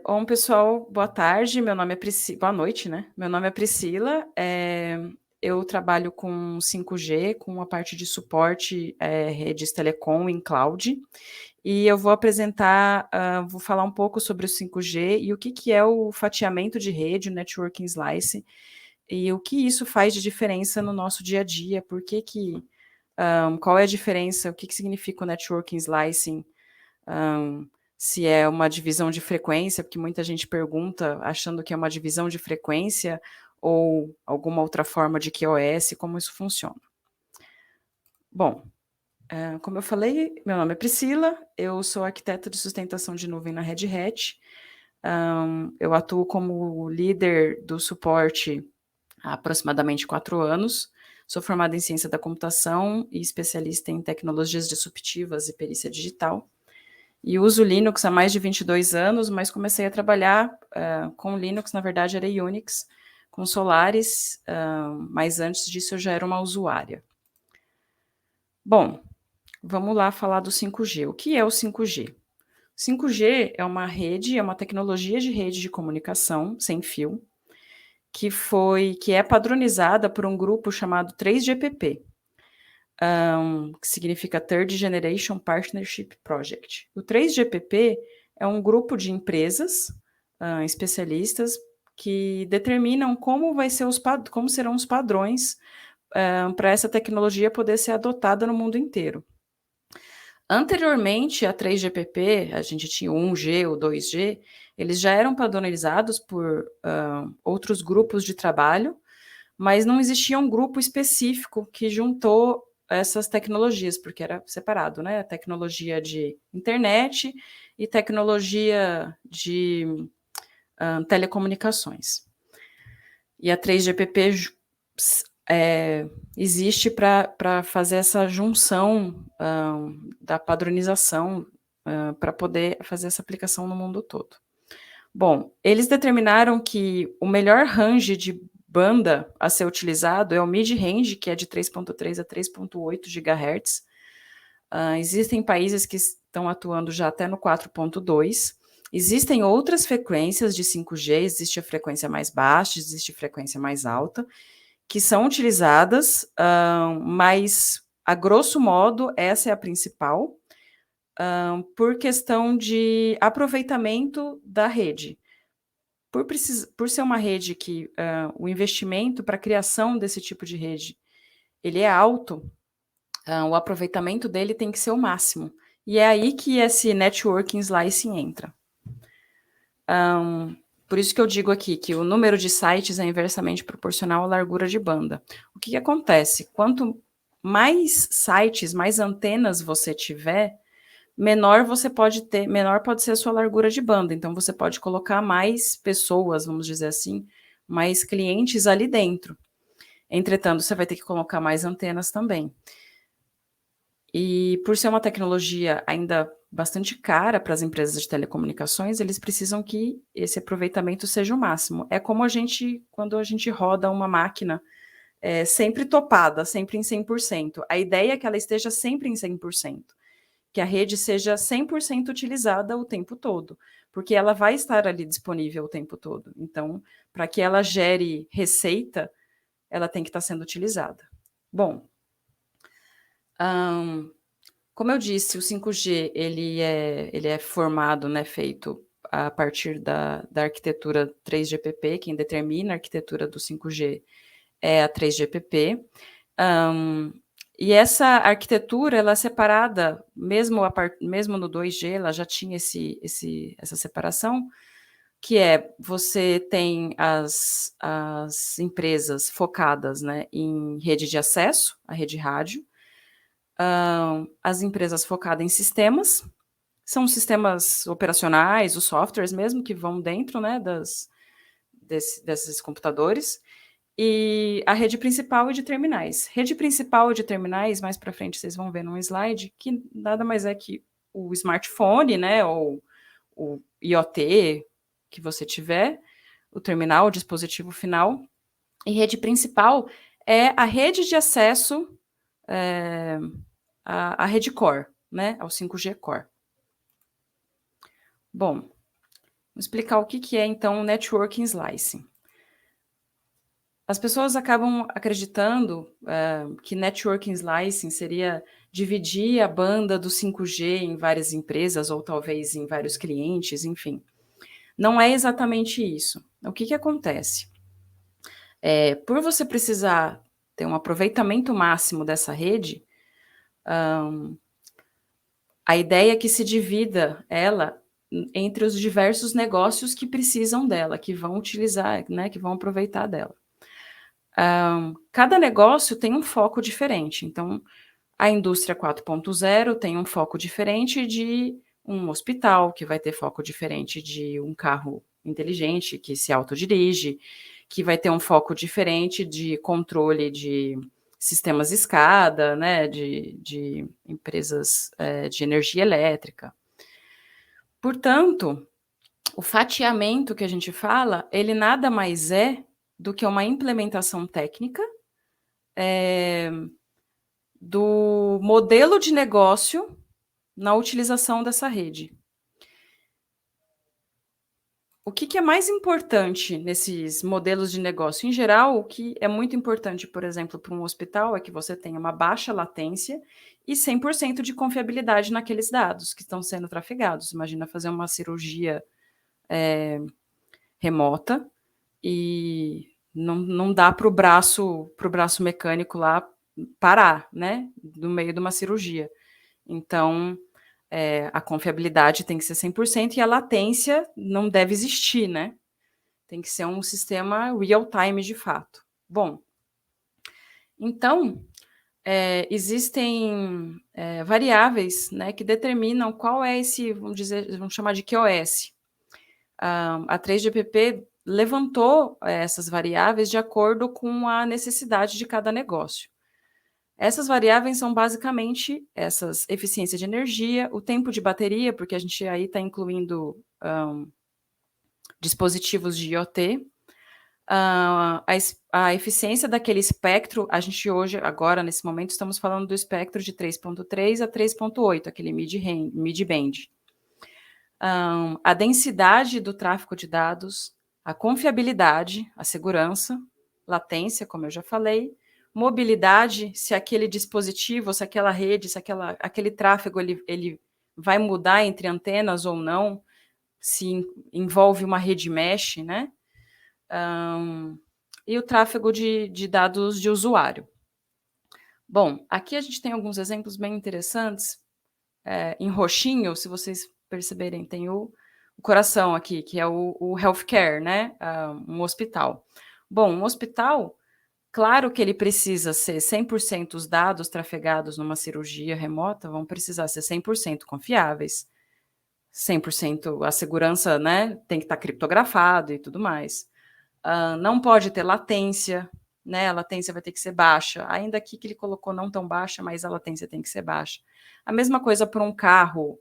Bom, pessoal, boa tarde. Meu nome é Priscila. Boa noite, né? Meu nome é Priscila. Eu trabalho com 5G, com a parte de suporte, redes telecom em cloud. E eu vou apresentar, vou falar um pouco sobre o 5G e o que, que é o fatiamento de rede, o networking slice, e o que isso faz de diferença no nosso dia a dia, qual é a diferença, o que, que significa o networking slicing, se é uma divisão de frequência, porque muita gente pergunta achando que é uma divisão de frequência ou alguma outra forma de QoS, como isso funciona. Bom, como eu falei, meu nome é Priscila, eu sou arquiteta de sustentação de nuvem na Red Hat. Eu atuo como líder do suporte há aproximadamente 4 anos. Sou formada em ciência da computação e especialista em tecnologias disruptivas e perícia digital. E uso Linux há mais de 22 anos, mas comecei a trabalhar com Linux, na verdade era Unix, com Solaris, mas antes disso eu já era uma usuária. Bom, vamos lá falar do 5G. O que é o 5G? 5G é uma rede, é uma tecnologia de rede de comunicação sem fio, que é padronizada por um grupo chamado 3GPP, que significa Third Generation Partnership Project. O 3GPP é um grupo de empresas especialistas que determinam como serão os padrões para essa tecnologia poder ser adotada no mundo inteiro. Anteriormente a 3GPP, a gente tinha o 1G, o 2G, eles já eram padronizados por outros grupos de trabalho, mas não existia um grupo específico que juntou essas tecnologias, porque era separado, né? A tecnologia de internet e tecnologia de telecomunicações. E a 3GPP existe para fazer essa junção da padronização para poder fazer essa aplicação no mundo todo. Bom, eles determinaram que o melhor range de banda a ser utilizado é o mid-range, que é de 3.3 a 3.8 GHz. Existem países que estão atuando já até no 4.2. Existem outras frequências de 5G, existe a frequência mais baixa, existe a frequência mais alta, que são utilizadas, mas, a grosso modo, essa é a principal, por questão de aproveitamento da rede. Por ser uma rede que o investimento para a criação desse tipo de rede ele é alto, o aproveitamento dele tem que ser o máximo. E é aí que esse networking slicing entra. Por isso que eu digo aqui que o número de sites é inversamente proporcional à largura de banda. O que acontece? Quanto mais sites, mais antenas você tiver, menor pode ser a sua largura de banda. Então, você pode colocar mais pessoas, vamos dizer assim, mais clientes ali dentro. Entretanto, você vai ter que colocar mais antenas também. E por ser uma tecnologia ainda bastante cara para as empresas de telecomunicações, eles precisam que esse aproveitamento seja o máximo. É como quando a gente roda uma máquina sempre topada, sempre em 100%. A ideia é que ela esteja sempre em 100%, que a rede seja 100% utilizada o tempo todo, porque ela vai estar ali disponível o tempo todo. Então, para que ela gere receita, ela tem que estar sendo utilizada. Bom, como eu disse, o 5G ele é formado, né, feito a partir da arquitetura 3GPP, quem determina a arquitetura do 5G é a 3GPP. E essa arquitetura ela é separada, mesmo no 2G, ela já tinha essa separação, que você tem as empresas focadas, né, em rede de acesso, a rede rádio, as empresas focadas em sistemas, são sistemas operacionais, os softwares mesmo, que vão dentro, né, desses computadores, e a rede principal e de terminais. Rede principal e de terminais, mais para frente vocês vão ver num slide, que nada mais é que o smartphone, né, ou o IoT que você tiver, o terminal, o dispositivo final, e rede principal é a rede de acesso à rede core, né, ao 5G core. Bom, Vou explicar o que é, então, o Networking Slicing. As pessoas acabam acreditando que Networking Slicing seria dividir a banda do 5G em várias empresas ou talvez em vários clientes, enfim. Não é exatamente isso. O que acontece? Por você precisar ter um aproveitamento máximo dessa rede, a ideia é que se divida ela entre os diversos negócios que precisam dela, que vão utilizar, né, que vão aproveitar dela. Cada negócio tem um foco diferente. Então, a indústria 4.0 tem um foco diferente de um hospital, que vai ter foco diferente de um carro inteligente que se autodirige, que vai ter um foco diferente de controle de sistemas escada, né, de empresas de energia elétrica. Portanto, o fatiamento que a gente fala, ele nada mais é do que uma implementação técnica do modelo de negócio na utilização dessa rede. O que é mais importante nesses modelos de negócio? Em geral, o que é muito importante, por exemplo, para um hospital, é que você tenha uma baixa latência e 100% de confiabilidade naqueles dados que estão sendo trafegados. Imagina fazer uma cirurgia remota e não dá para o braço mecânico lá parar, né, no meio de uma cirurgia. Então, a confiabilidade tem que ser 100% e a latência não deve existir, né? Tem que ser um sistema real-time de fato. Bom, então, existem variáveis, né, que determinam qual é esse, vamos chamar de QoS. A 3GPP levantou essas variáveis de acordo com a necessidade de cada negócio. Essas variáveis são basicamente essas: eficiência de energia, o tempo de bateria, porque a gente aí está incluindo dispositivos de IoT, a eficiência daquele espectro. A gente hoje, agora, nesse momento, estamos falando do espectro de 3.3 a 3.8, aquele mid-band. A densidade do tráfego de dados, a confiabilidade, a segurança, latência, como eu já falei, mobilidade, se aquele dispositivo, se aquela rede, se aquele tráfego ele vai mudar entre antenas ou não, se envolve uma rede mesh, né? E o tráfego de dados de usuário. Bom, aqui a gente tem alguns exemplos bem interessantes. Em roxinho, se vocês perceberem, tem o coração aqui, que é o healthcare, né? Um hospital. Bom, um hospital, claro que ele precisa ser 100% os dados trafegados numa cirurgia remota vão precisar ser 100% confiáveis, 100% a segurança, né, tem que estar criptografado e tudo mais. Não pode ter latência, né, a latência vai ter que ser baixa, ainda aqui que ele colocou não tão baixa, mas a latência tem que ser baixa. A mesma coisa para um carro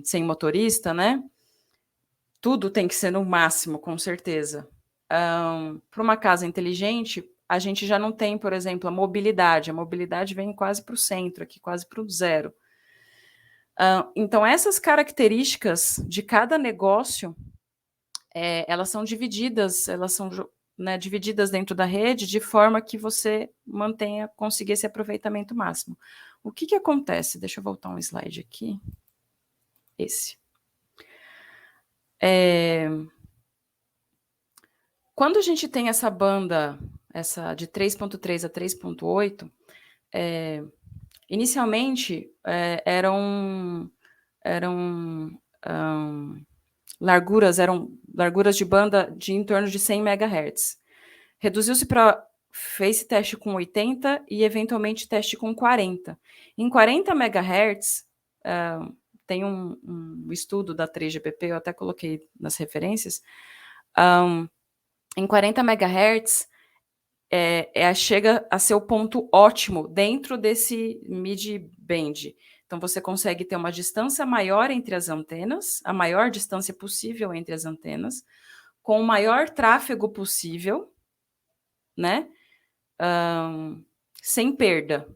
sem motorista, né, tudo tem que ser no máximo, com certeza. Para uma casa inteligente, a gente já não tem, por exemplo, a mobilidade vem quase para o centro, aqui quase para o zero. Então, essas características de cada negócio, elas são divididas, né, divididas dentro da rede de forma que você consiga esse aproveitamento máximo. O que acontece? Deixa eu voltar um slide aqui. Esse. Quando a gente tem essa banda, essa de 3.3 a 3.8, inicialmente eram larguras de banda de em torno de 100 MHz. Reduziu-se para fez teste com 80 e eventualmente teste com 40. Em 40 MHz, tem um estudo da 3GPP, eu até coloquei nas referências. Em 40 MHz, chega a ser o ponto ótimo dentro desse mid-band. Então, você consegue ter uma distância maior entre as antenas, a maior distância possível entre as antenas, com o maior tráfego possível, né? Sem perda.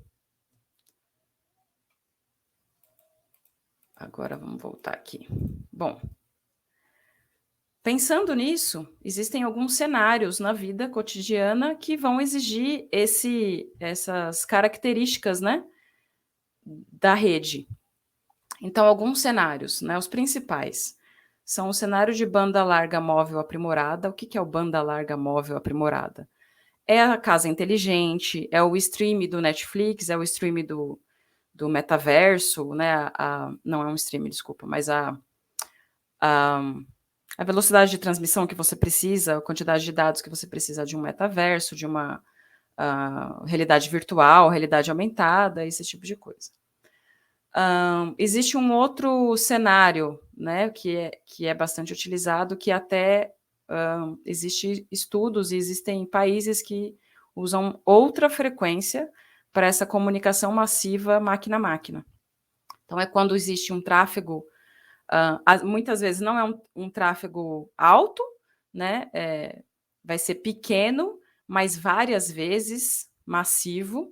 Agora, vamos voltar aqui. Bom, Pensando nisso, existem alguns cenários na vida cotidiana que vão exigir essas características, né, da rede. Então, alguns cenários, né, os principais, são o cenário de banda larga móvel aprimorada. O que que é o banda larga móvel aprimorada? É a casa inteligente, é o stream do Netflix, é o stream do metaverso, né, não é um stream, desculpa, mas a a velocidade de transmissão que você precisa, a quantidade de dados que você precisa de um metaverso, de uma, realidade virtual, realidade aumentada, esse tipo de coisa. Existe um outro cenário, né, que é bastante utilizado, que até, existe estudos e existem países que usam outra frequência para essa comunicação massiva máquina a máquina. Então é quando existe um tráfego, muitas vezes não é um tráfego alto, né, vai ser pequeno, mas várias vezes massivo,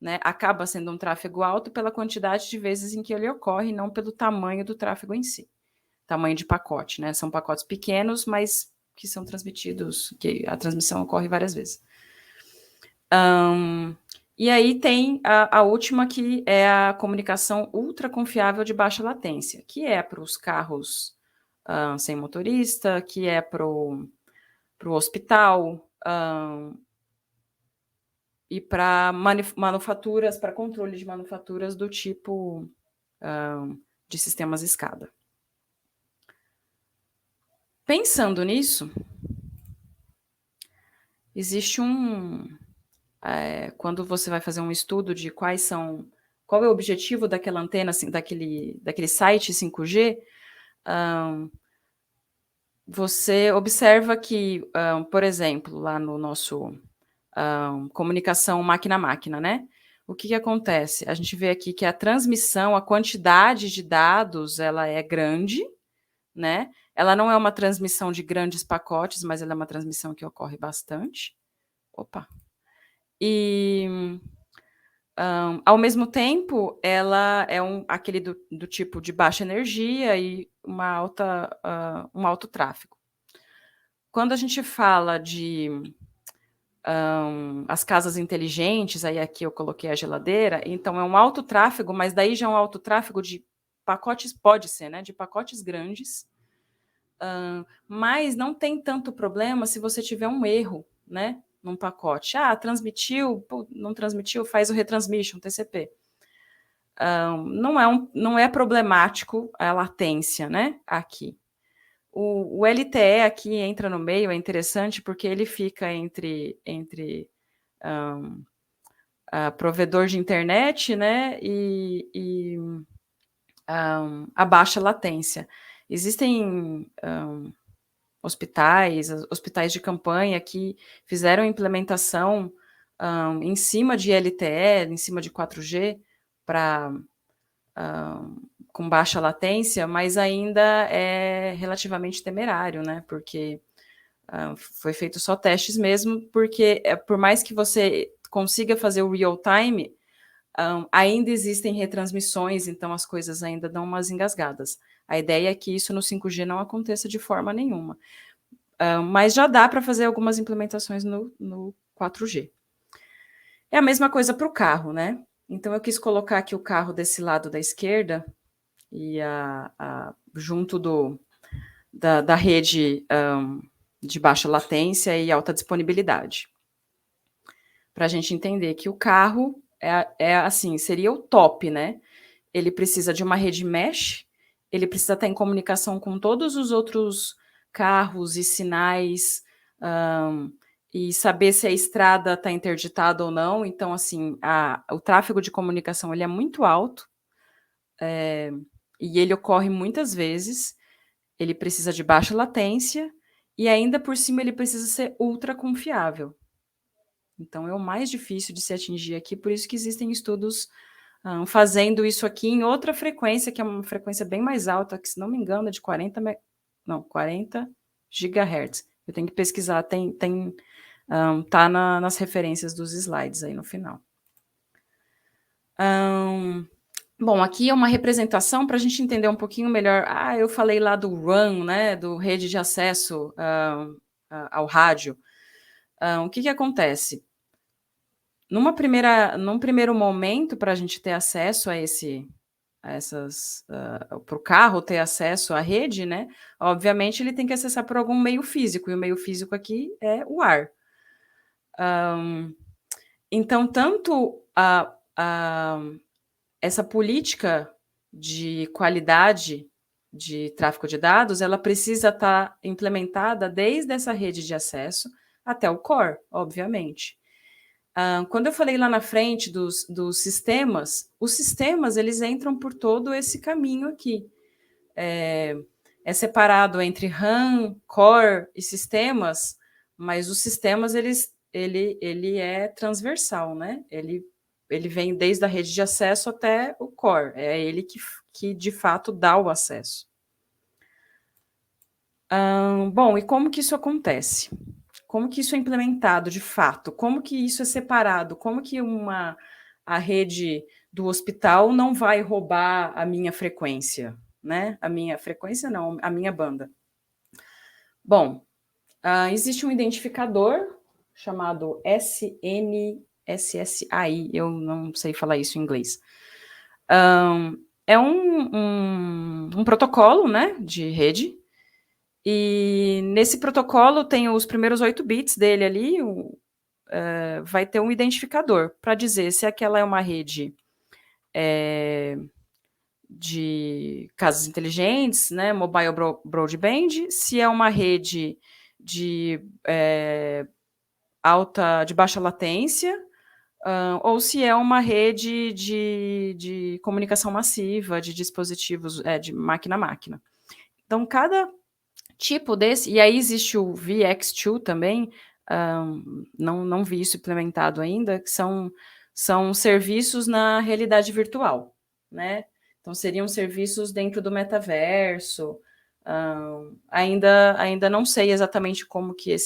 né, acaba sendo um tráfego alto pela quantidade de vezes em que ele ocorre, não pelo tamanho do tráfego em si. Tamanho de pacote, né, são pacotes pequenos, mas que são transmitidos, que a transmissão ocorre várias vezes. E aí tem a última, que é a comunicação ultra confiável de baixa latência, que é para os carros, sem motorista, que é para o hospital, e para manufaturas, para controle de manufaturas do tipo, de sistemas escada. Pensando nisso, existe quando você vai fazer um estudo de qual é o objetivo daquela antena, assim, daquele site 5G, você observa que, por exemplo, lá no nosso, comunicação máquina a máquina, né, o que acontece? A gente vê aqui que a transmissão, a quantidade de dados, ela é grande, né, ela não é uma transmissão de grandes pacotes, mas ela é uma transmissão que ocorre bastante. Opa! E, ao mesmo tempo, ela é aquele do tipo de baixa energia e um alto tráfego. Quando a gente fala de as casas inteligentes, aí aqui eu coloquei a geladeira, então é um alto tráfego, mas daí já é um alto tráfego de pacotes, pode ser, né, de pacotes grandes, mas não tem tanto problema se você tiver um erro, né, num pacote. Transmitiu, não transmitiu, faz o retransmission, TCP. Não é problemático a latência, né, aqui. O LTE aqui entra no meio, é interessante, porque ele fica entre provedor de internet, né, e a baixa latência. Existem hospitais de campanha que fizeram implementação em cima de LTE, em cima de 4G, com baixa latência, mas ainda é relativamente temerário, né? Porque foi feito só testes mesmo, porque por mais que você consiga fazer o real time, ainda existem retransmissões, então as coisas ainda dão umas engasgadas. A ideia é que isso no 5G não aconteça de forma nenhuma. Mas já dá para fazer algumas implementações no 4G. É a mesma coisa para o carro, né? Então eu quis colocar aqui o carro desse lado da esquerda e junto da rede de baixa latência e alta disponibilidade. Para a gente entender que o carro assim, seria o top, né? Ele precisa de uma rede mesh, ele precisa estar em comunicação com todos os outros carros e sinais, e saber se a estrada está interditada ou não. Então, assim, o tráfego de comunicação ele é muito alto, e ele ocorre muitas vezes. Ele precisa de baixa latência e ainda por cima ele precisa ser ultra confiável. Então é o mais difícil de se atingir aqui, por isso que existem estudos fazendo isso aqui em outra frequência, que é uma frequência bem mais alta, que se não me engano é de 40 GHz. Eu tenho que pesquisar, tá nas referências dos slides aí no final. Bom, aqui é uma representação para a gente entender um pouquinho melhor. Eu falei lá do RAN, né, do rede de acesso ao rádio. O que acontece? Num primeiro momento, para a gente ter acesso para o carro ter acesso à rede, né? Obviamente, ele tem que acessar por algum meio físico, e o meio físico aqui é o ar. Então, tanto essa política de qualidade de tráfego de dados, ela precisa estar implementada desde essa rede de acesso até o core, obviamente. Quando eu falei lá na frente dos sistemas, os sistemas eles entram por todo esse caminho aqui. É separado entre RAM, core e sistemas, mas os sistemas ele é transversal, né? Ele vem desde a rede de acesso até o core. É ele que de fato dá o acesso. Bom, e como que isso acontece? Como que isso é implementado de fato? Como que isso é separado? Como que a rede do hospital não vai roubar a minha frequência, né? A minha frequência não, a minha banda. Bom, existe um identificador chamado SNSSAI, eu não sei falar isso em inglês. É um protocolo, né, de rede, e nesse protocolo tem os primeiros 8 bits dele ali, vai ter um identificador para dizer se aquela é uma rede de casas inteligentes, né, mobile broadband, se é uma rede de de baixa latência, ou se é uma rede de comunicação massiva, de dispositivos de máquina a máquina. Então, cada tipo desse, e aí existe o VX2 também, não vi isso implementado ainda, que são serviços na realidade virtual, né? Então, seriam serviços dentro do metaverso. Ainda não sei exatamente como que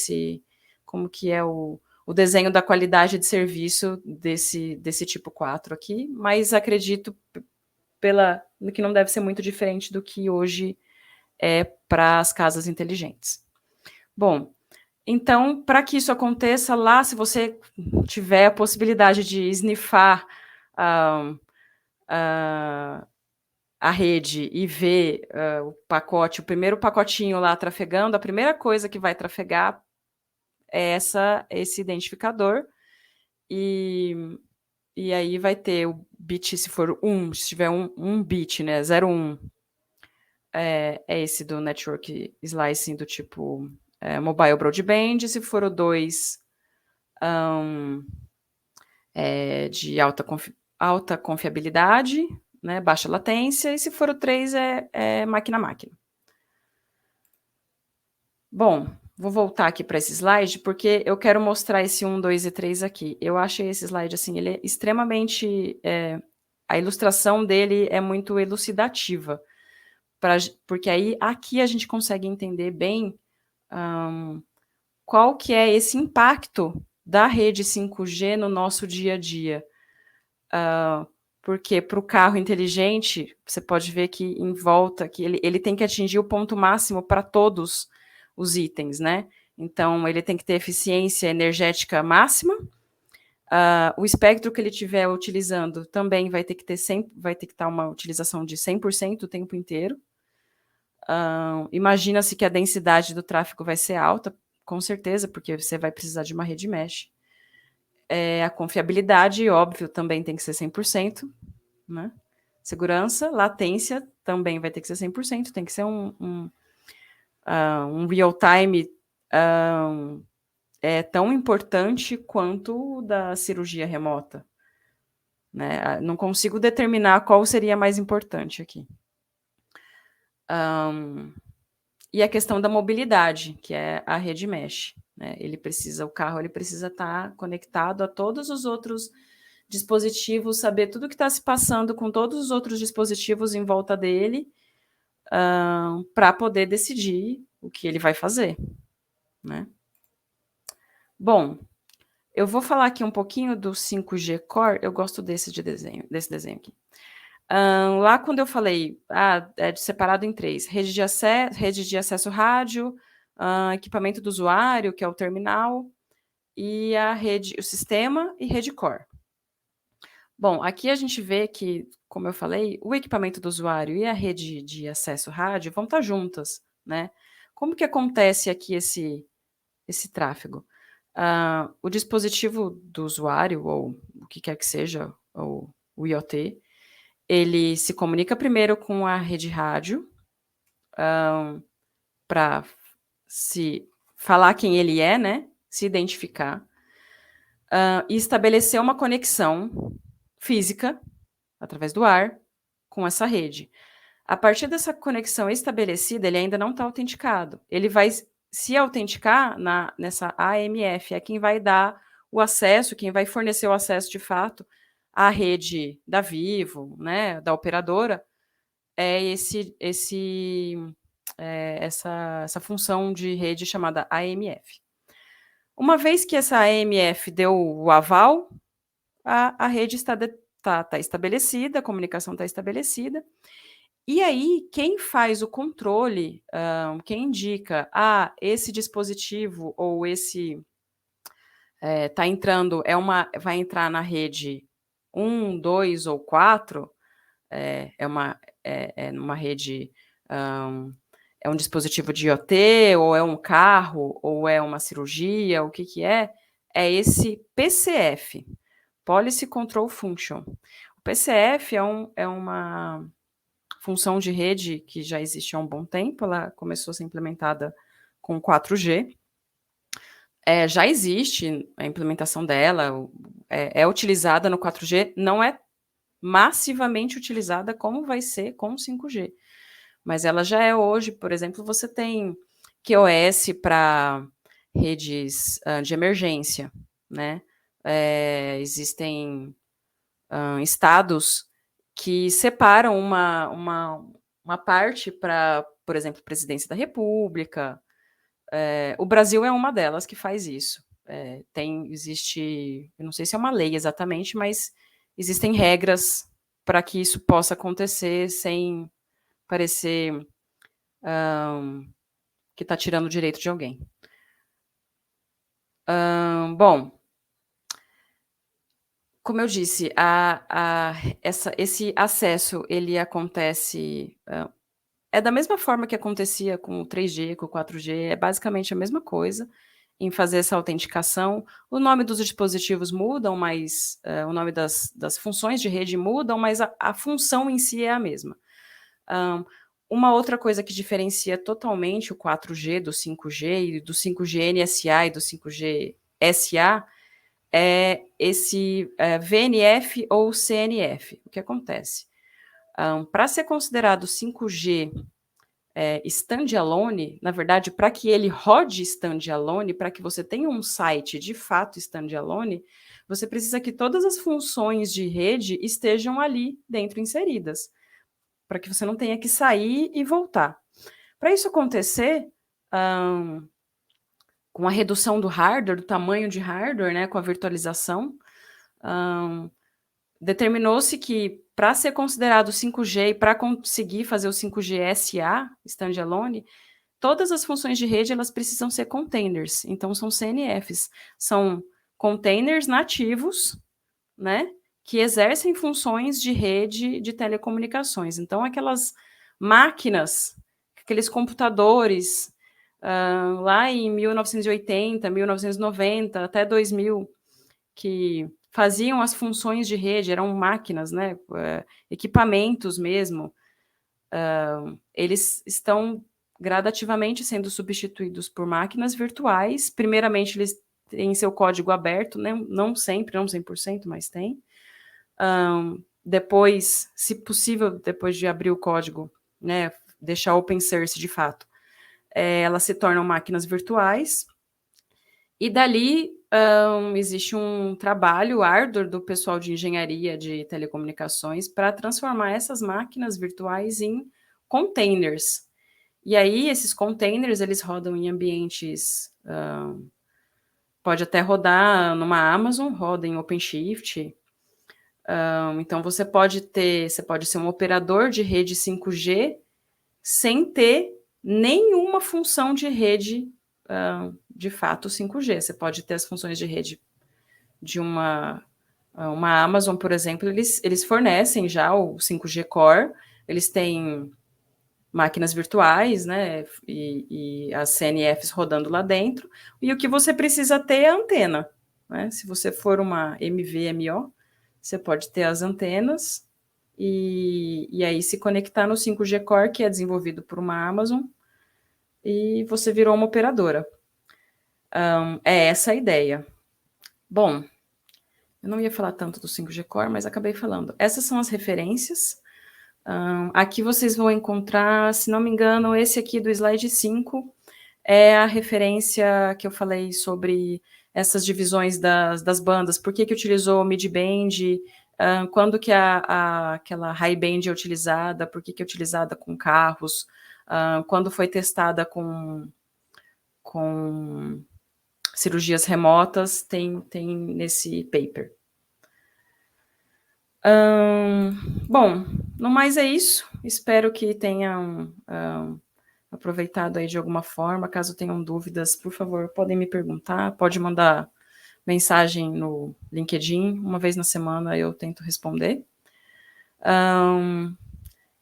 é o desenho da qualidade de serviço desse tipo 4 aqui, mas acredito que não deve ser muito diferente do que hoje para as casas inteligentes. Bom, então, para que isso aconteça lá, se você tiver a possibilidade de snifar a rede e ver o pacote, o primeiro pacotinho lá trafegando, a primeira coisa que vai trafegar é esse identificador, e aí vai ter o bit, se for se tiver um bit, né, 01, é esse do network slicing do tipo mobile broadband, se for o 2, de alta confiabilidade, né, baixa latência, e se for o 3 é máquina a máquina. Bom, vou voltar aqui para esse slide, porque eu quero mostrar esse 1, 2 e 3 aqui. Eu achei esse slide, assim, ele é extremamente... a ilustração dele é muito elucidativa, porque aí aqui a gente consegue entender bem qual que é esse impacto da rede 5G no nosso dia a dia. Porque para o carro inteligente, você pode ver que em volta, que ele tem que atingir o ponto máximo para todos os itens, né? Então, ele tem que ter eficiência energética máxima. O espectro que ele estiver utilizando também vai ter que estar uma utilização de 100% o tempo inteiro. Imagina-se que a densidade do tráfego vai ser alta, com certeza, porque você vai precisar de uma rede mesh. A confiabilidade, óbvio, também tem que ser 100%, né? Segurança, latência também vai ter que ser 100%, tem que ser um real-time tão importante quanto o da cirurgia remota, né? Não consigo determinar qual seria mais importante aqui. E a questão da mobilidade, que é a rede mesh, né? O carro ele precisa estar conectado a todos os outros dispositivos, saber tudo o que está se passando com todos os outros dispositivos em volta dele, para poder decidir o que ele vai fazer, né? Bom, eu vou falar aqui um pouquinho do 5G Core, eu gosto desse desenho aqui. Lá quando eu falei, é separado em 3, rede de acesso rádio, equipamento do usuário, que é o terminal, e a rede, o sistema e rede core. Bom, aqui a gente vê que, como eu falei, o equipamento do usuário e a rede de acesso rádio vão estar juntas, né? Como que acontece aqui esse tráfego? O dispositivo do usuário, ou o que quer que seja, ou o IoT, ele se comunica primeiro com a rede rádio, para se falar quem ele é, né? Se identificar, e estabelecer uma conexão física, através do ar, com essa rede. A partir dessa conexão estabelecida, ele ainda não está autenticado. Ele vai se autenticar nessa AMF, é quem vai dar o acesso, quem vai fornecer o acesso de fato à rede da Vivo, né, da operadora, é essa função de rede chamada AMF. Uma vez que essa AMF deu o aval, a rede está estabelecida, a comunicação está estabelecida, e aí quem faz o controle, quem indica, esse dispositivo ou esse está entrando, vai entrar na rede 1, 2 ou 4, numa rede, é um dispositivo de IoT, ou é um carro, ou é uma cirurgia, o que que é? É esse PCF, Policy Control Function. O PCF é uma função de rede que já existe há um bom tempo, ela começou a ser implementada com 4G. Já existe a implementação dela, é utilizada no 4G, não é massivamente utilizada como vai ser com o 5G. Mas ela já é hoje, por exemplo, você tem QoS para redes de emergência, né? Existem estados que separam uma parte para, por exemplo, presidência da República. O Brasil é uma delas que faz isso. Existe, eu não sei se é uma lei exatamente, mas existem regras para que isso possa acontecer sem parecer que está tirando o direito de alguém. Bom, como eu disse, esse acesso ele acontece, da mesma forma que acontecia com o 3G, com o 4G, é basicamente a mesma coisa em fazer essa autenticação. O nome dos dispositivos mudam, mas o nome das funções de rede mudam, mas a função em si é a mesma. Uma outra coisa que diferencia totalmente o 4G do 5G, e do 5G NSA e do 5G SA, é esse VNF ou CNF. O que acontece? Para ser considerado 5G standalone, na verdade, para que ele rode standalone, para que você tenha um site de fato standalone, você precisa que todas as funções de rede estejam ali dentro inseridas, para que você não tenha que sair e voltar. Para isso acontecer, com a redução do hardware, do tamanho de hardware, né, com a virtualização, determinou-se que para ser considerado 5G e para conseguir fazer o 5G SA, standalone, todas as funções de rede elas precisam ser containers, então são CNFs, são containers nativos, né, que exercem funções de rede de telecomunicações. Então, aquelas máquinas, aqueles computadores, lá em 1980, 1990, até 2000, que faziam as funções de rede, eram máquinas, né, equipamentos mesmo, eles estão gradativamente sendo substituídos por máquinas virtuais. Primeiramente, eles têm seu código aberto, né? Não sempre, não 100%, mas tem. Depois, se possível, depois de abrir o código, né, deixar open source de fato, elas se tornam máquinas virtuais. E dali existe um trabalho árduo do pessoal de engenharia de telecomunicações para transformar essas máquinas virtuais em containers. E aí, esses containers, eles rodam em ambientes, pode até rodar numa Amazon, roda em OpenShift, Então, você pode ser um operador de rede 5G sem ter nenhuma função de rede, de fato, 5G. Você pode ter as funções de rede de uma Amazon, por exemplo, eles fornecem já o 5G Core, eles têm máquinas virtuais, né, e as CNFs rodando lá dentro, e o que você precisa ter é a antena, né? Se você for uma MVMO, você pode ter as antenas e aí se conectar no 5G Core, que é desenvolvido por uma Amazon, e você virou uma operadora. É essa a ideia. Bom, eu não ia falar tanto do 5G Core, mas acabei falando. Essas são as referências. Aqui vocês vão encontrar, se não me engano, esse aqui do slide 5 é a referência que eu falei sobre essas divisões das bandas, por que utilizou mid-band, quando que aquela high-band é utilizada, por que é utilizada com carros, quando foi testada com cirurgias remotas, tem nesse paper. Bom, no mais é isso. Espero que tenham aproveitado aí de alguma forma. Caso tenham dúvidas, por favor, podem me perguntar. Pode mandar mensagem no LinkedIn. Uma vez na semana eu tento responder.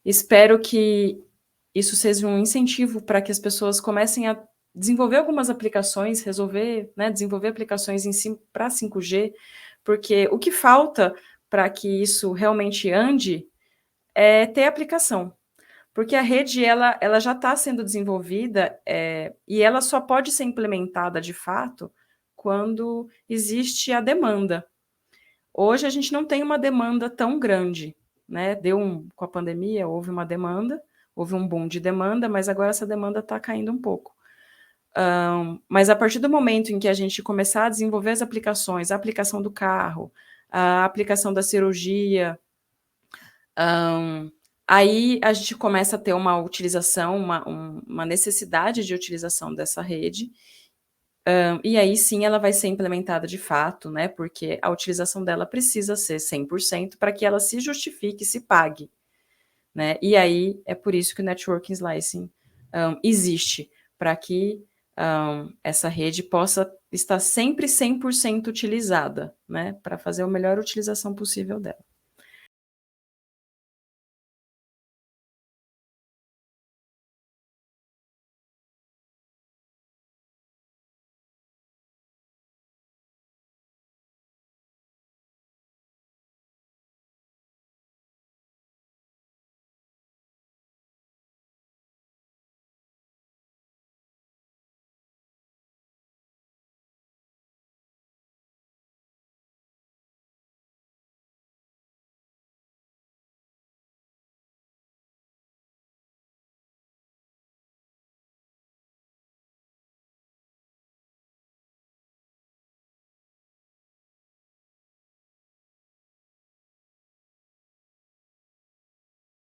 Espero que isso seja um incentivo para que as pessoas comecem a desenvolver algumas aplicações, desenvolver aplicações para 5G, porque o que falta para que isso realmente ande é ter aplicação. Porque a rede ela já está sendo desenvolvida e ela só pode ser implementada de fato quando existe a demanda. Hoje a gente não tem uma demanda tão grande, né? Com a pandemia houve uma demanda, houve um boom de demanda, mas agora essa demanda está caindo um pouco. Mas a partir do momento em que a gente começar a desenvolver as aplicações, a aplicação do carro, a aplicação da cirurgia, aí a gente começa a ter uma utilização, uma necessidade de utilização dessa rede, e aí sim ela vai ser implementada de fato, né? Porque a utilização dela precisa ser 100% para que ela se justifique, se pague, né? E aí é por isso que o Networking Slicing existe, para que essa rede possa estar sempre 100% utilizada, né? Para fazer a melhor utilização possível dela.